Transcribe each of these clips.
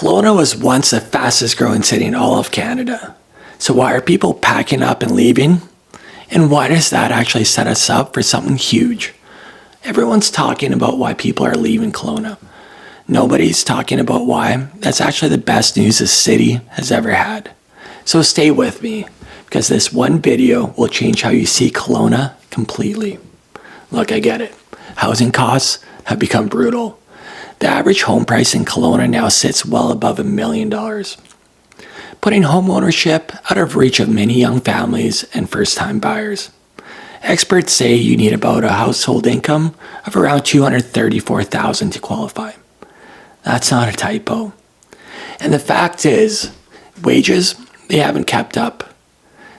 Kelowna was once the fastest growing city in all of Canada. So why are people packing up and leaving? And why does that actually set us up for something huge? Everyone's talking about why people are leaving Kelowna. Nobody's talking about why that's actually the best news the city has ever had. So stay with me, because this one video will change how you see Kelowna completely. Look, I get it. Housing costs have become brutal. The average home price in Kelowna now sits well above $1 million, putting home ownership out of reach of many young families and first-time buyers. Experts say you need about a household income of around $234,000 to qualify. That's not a typo. And the fact is, wages, they haven't kept up.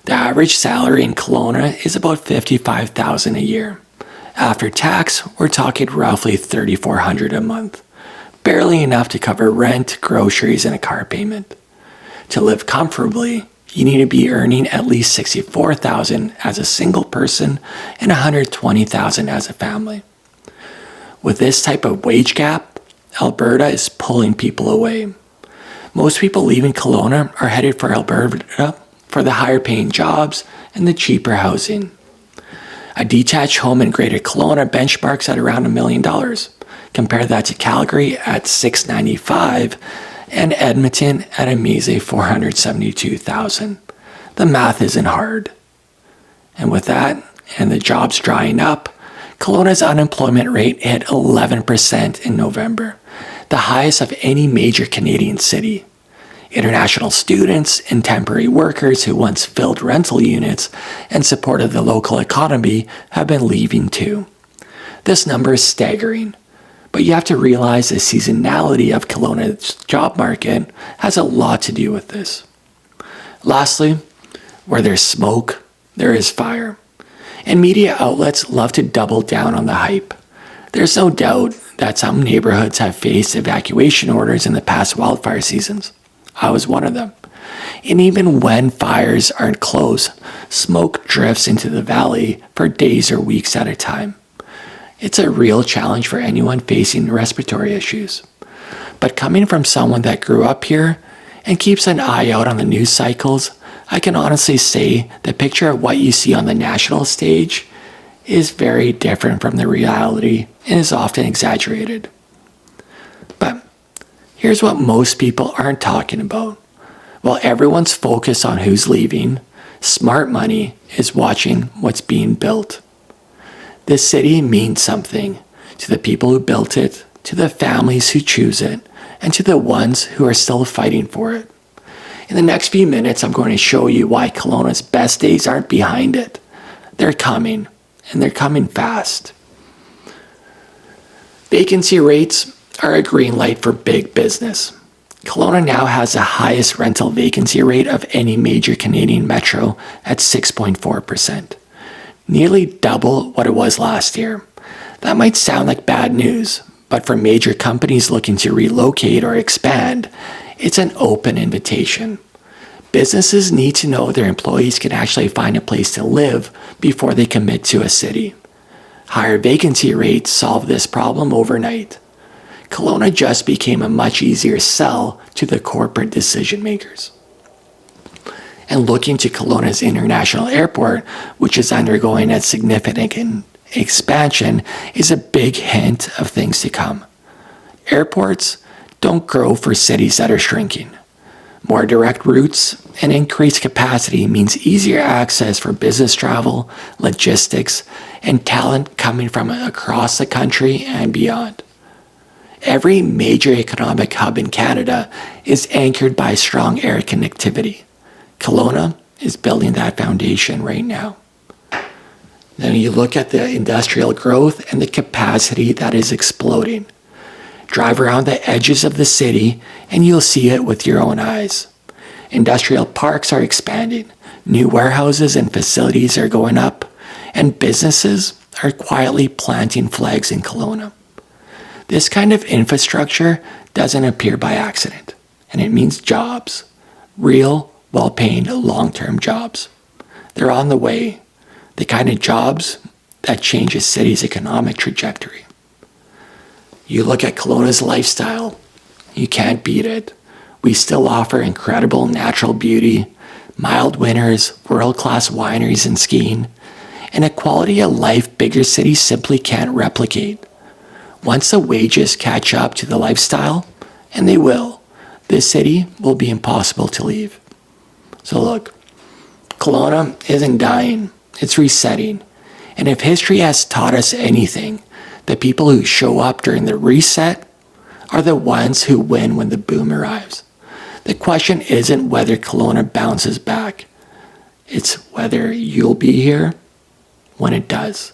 The average salary in Kelowna is about $55,000 a year. After tax, we're talking roughly $3,400 a month. Barely enough to cover rent, groceries, and a car payment. To live comfortably, you need to be earning at least $64,000 as a single person and $120,000 as a family. With this type of wage gap, Alberta is pulling people away. Most people leaving Kelowna are headed for Alberta for the higher paying jobs and the cheaper housing. A detached home in Greater Kelowna benchmarks at around $1 million. Compare that to Calgary at $695,000 and Edmonton at a measly $472,000. The math isn't hard. And with that, and the jobs drying up, Kelowna's unemployment rate hit 11% in November, the highest of any major Canadian city. International students and temporary workers who once filled rental units and supported the local economy have been leaving too. This number is staggering. But you have to realize the seasonality of Kelowna's job market has a lot to do with this. Lastly, where there's smoke, there is fire. And media outlets love to double down on the hype. There's no doubt that some neighborhoods have faced evacuation orders in the past wildfire seasons. I was one of them. And even when fires aren't close, smoke drifts into the valley for days or weeks at a time. It's a real challenge for anyone facing respiratory issues. But coming from someone that grew up here and keeps an eye out on the news cycles, I can honestly say the picture of what you see on the national stage is very different from the reality and is often exaggerated. But here's what most people aren't talking about. While everyone's focused on who's leaving, smart money is watching what's being built. This city means something to the people who built it, to the families who choose it, and to the ones who are still fighting for it. In the next few minutes, I'm going to show you why Kelowna's best days aren't behind it. They're coming, and they're coming fast. Vacancy rates are a green light for big business. Kelowna now has the highest rental vacancy rate of any major Canadian metro at 6.4%. Nearly double what it was last year. That might sound like bad news, but for major companies looking to relocate or expand, it's an open invitation. Businesses need to know their employees can actually find a place to live before they commit to a city. Higher vacancy rates solve this problem overnight. Kelowna just became a much easier sell to the corporate decision makers. And looking to Kelowna's International Airport, which is undergoing a significant expansion, is a big hint of things to come. Airports don't grow for cities that are shrinking. More direct routes and increased capacity means easier access for business travel, logistics, and talent coming from across the country and beyond. Every major economic hub in Canada is anchored by strong air connectivity. Kelowna is building that foundation right now. Then you look at the industrial growth and the capacity that is exploding. Drive around the edges of the city and you'll see it with your own eyes. Industrial parks are expanding, new warehouses and facilities are going up, and businesses are quietly planting flags in Kelowna. This kind of infrastructure doesn't appear by accident, and it means jobs, real, well-paying, long-term jobs. They're on the way, the kind of jobs that change a city's economic trajectory. You look at Kelowna's lifestyle, you can't beat it. We still offer incredible natural beauty, mild winters, world-class wineries and skiing, and a quality of life bigger cities simply can't replicate. Once the wages catch up to the lifestyle, and they will, this city will be impossible to leave. So look, Kelowna isn't dying, it's resetting. And if history has taught us anything, the people who show up during the reset are the ones who win when the boom arrives. The question isn't whether Kelowna bounces back, it's whether you'll be here when it does.